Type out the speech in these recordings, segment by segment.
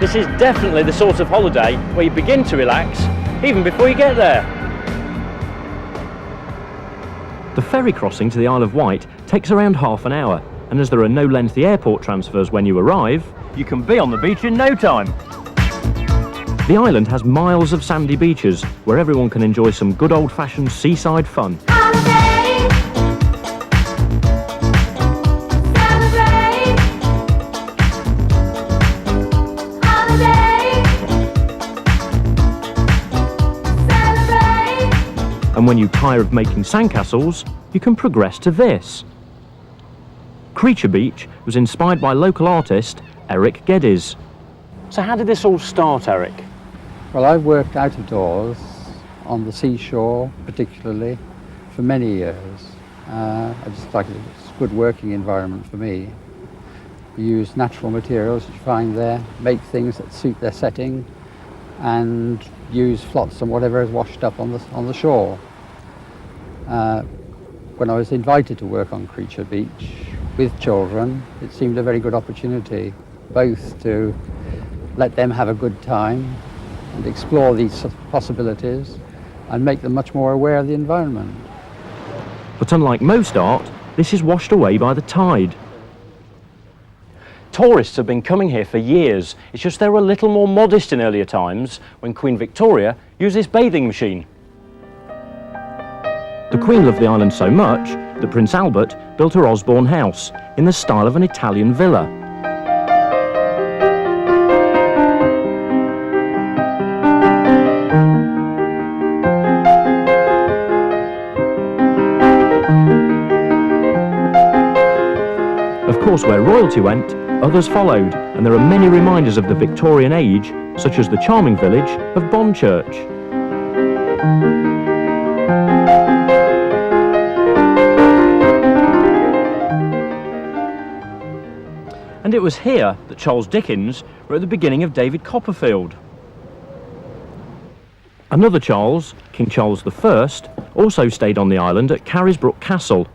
This is definitely the sort of holiday where you begin to relax even before you get there. The ferry crossing to the Isle of Wight takes around half an hour, and as there are no lengthy airport transfers when you arrive, you can be on the beach in no time. The island has miles of sandy beaches where everyone can enjoy some good old-fashioned seaside fun. And when you tire of making sandcastles, you can progress to this. Creature Beach was inspired by local artist Eric Geddes. So how did this all start, Eric? Well, I've worked out of doors, on the seashore particularly, for many years. I just like it. It's a good working environment for me. You use natural materials that you find there, make things that suit their setting, and use flotsam, whatever is washed up on the shore. When I was invited to work on Creature Beach with children, it seemed a very good opportunity, both to let them have a good time and explore these possibilities and make them much more aware of the environment. But unlike most art, this is washed away by the tide. Tourists have been coming here for years. It's just they were a little more modest in earlier times when Queen Victoria used this bathing machine. The Queen loved the island so much that Prince Albert built her Osborne house in the style of an Italian villa. Of course, where royalty went, others followed, and there are many reminders of the Victorian age, such as the charming village of Bonchurch. And it was here that Charles Dickens wrote the beginning of David Copperfield. Another Charles, King Charles I, also stayed on the island at Carisbrooke Castle,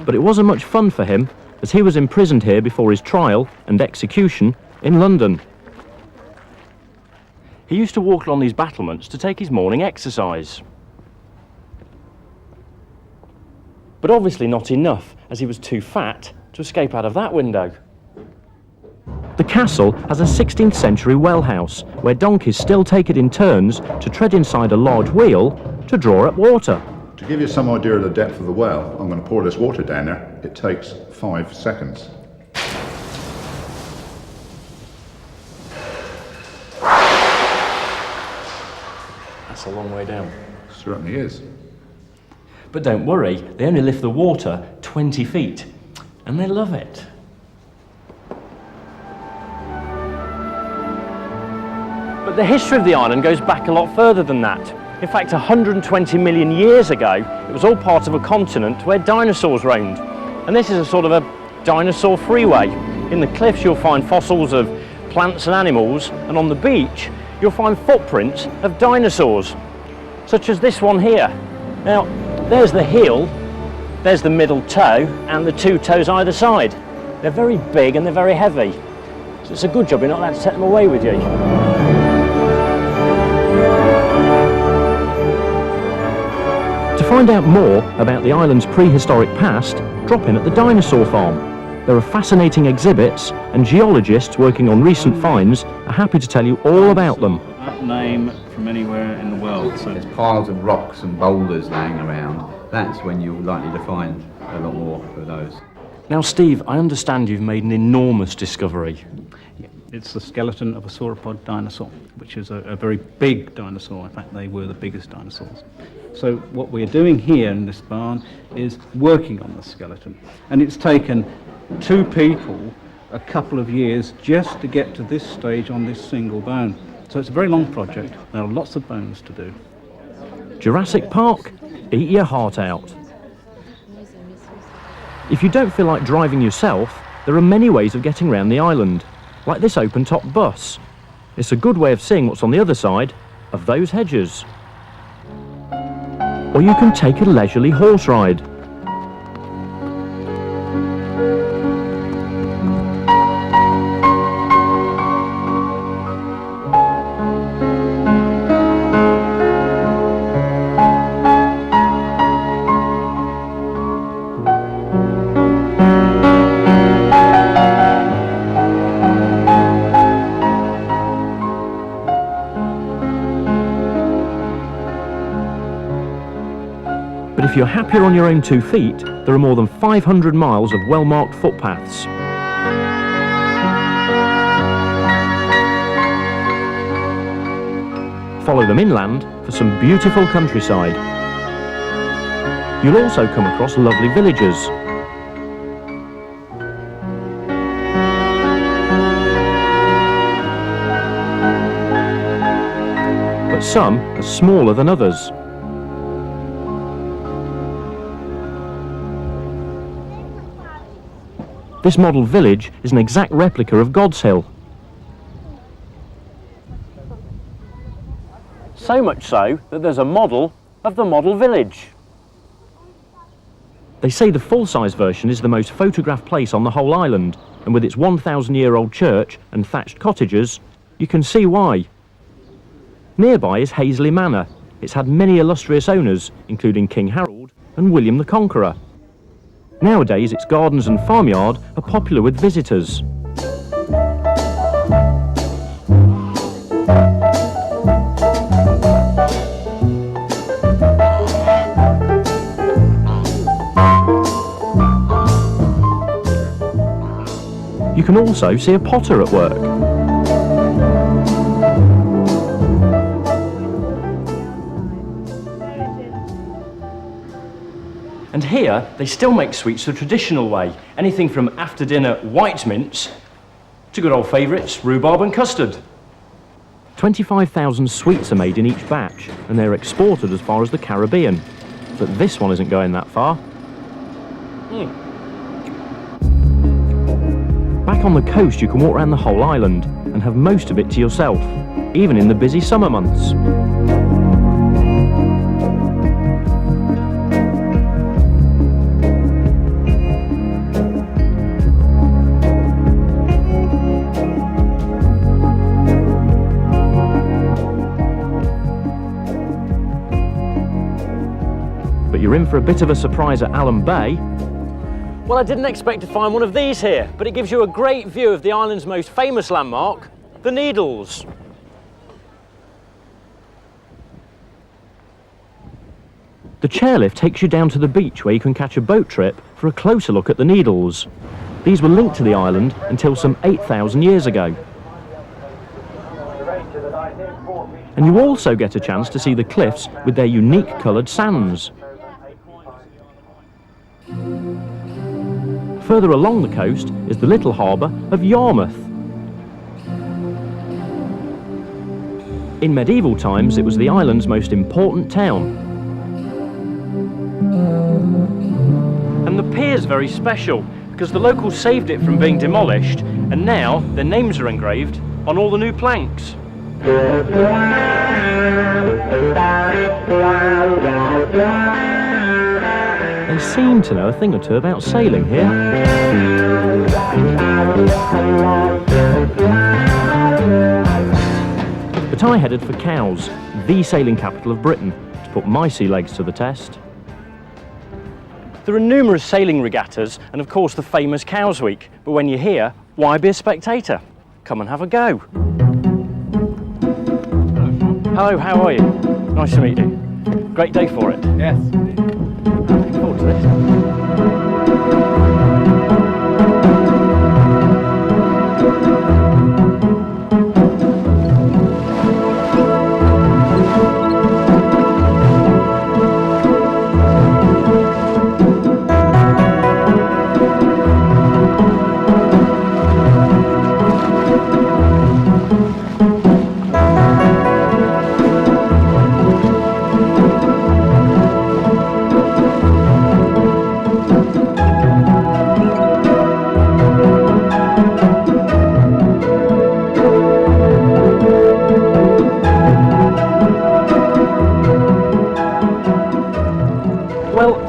but it wasn't much fun for him as he was imprisoned here before his trial and execution in London. He used to walk along these battlements to take his morning exercise. But obviously not enough, as he was too fat to escape out of that window. The castle has a 16th century well house where donkeys still take it in turns to tread inside a large wheel to draw up water. To give you some idea of the depth of the well, I'm going to pour this water down there. It takes 5 seconds. That's a long way down. It certainly is. But don't worry, they only lift the water 20 feet, and they love it. But the history of the island goes back a lot further than that. In fact, 120 million years ago, it was all part of a continent where dinosaurs roamed. And this is a sort of a dinosaur freeway. In the cliffs, you'll find fossils of plants and animals, and on the beach, you'll find footprints of dinosaurs, such as this one here. Now, there's the heel, there's the middle toe, and the 2 toes either side. They're very big and they're very heavy. So it's a good job you're not allowed to take them away with you. To find out more about the island's prehistoric past, drop in at the dinosaur farm. There are fascinating exhibits, and geologists working on recent finds are happy to tell you all about them. That name from anywhere in the world. So there's piles of rocks and boulders laying around. That's when you're likely to find a lot more of those. Now, Steve, I understand you've made an enormous discovery. It's the skeleton of a sauropod dinosaur, which is a very big dinosaur. In fact, they were the biggest dinosaurs. So what we're doing here in this barn is working on the skeleton. And it's taken 2 people a couple of years just to get to this stage on this single bone. So it's a very long project. There are lots of bones to do. Jurassic Park, eat your heart out. If you don't feel like driving yourself, there are many ways of getting around the island, like this open-top bus. It's a good way of seeing what's on the other side of those hedges. Or you can take a leisurely horse ride. if you're happier on your own 2 feet, there are more than 500 miles of well-marked footpaths. Follow them inland for some beautiful countryside. You'll also come across lovely villages. But some are smaller than others. This model village is an exact replica of God's Hill. So much so that there's a model of the model village. They say the full-size version is the most photographed place on the whole island, and with its 1,000-year-old church and thatched cottages, you can see why. Nearby is Hazley Manor. It's had many illustrious owners, including King Harold and William the Conqueror. Nowadays, its gardens and farmyard are popular with visitors. You can also see a potter at work. And here, they still make sweets the traditional way. Anything from after-dinner white mince to good old favourites, rhubarb and custard. 25,000 sweets are made in each batch, and they're exported as far as the Caribbean. But this one isn't going that far. Back on the coast, you can walk around the whole island and have most of it to yourself, even in the busy summer months. But you're in for a bit of a surprise at Allen Bay. Well, I didn't expect to find one of these here, but it gives you a great view of the island's most famous landmark, the Needles. The chairlift takes you down to the beach where you can catch a boat trip for a closer look at the Needles. These were linked to the island until some 8,000 years ago. And you also get a chance to see the cliffs with their unique coloured sands. Further along the coast is the little harbour of Yarmouth. In medieval times, it was the island's most important town. And the pier's very special because the locals saved it from being demolished, and now their names are engraved on all the new planks. They seem to know a thing or two about sailing here. But I headed for Cowes, the sailing capital of Britain, to put my sea legs to the test. There are numerous sailing regattas and of course the famous Cowes Week, but when you're here, why be a spectator? Come and have a go. Hello, how are you? Nice to meet you. Great day for it. Yes. Looking forward to this.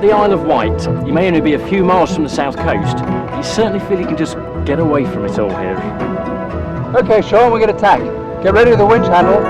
The Isle of Wight. You may only be a few miles from the south coast, but you certainly feel you can just get away from it all here. Okay, Shaun, we're going to tack. Get ready with the winch handle.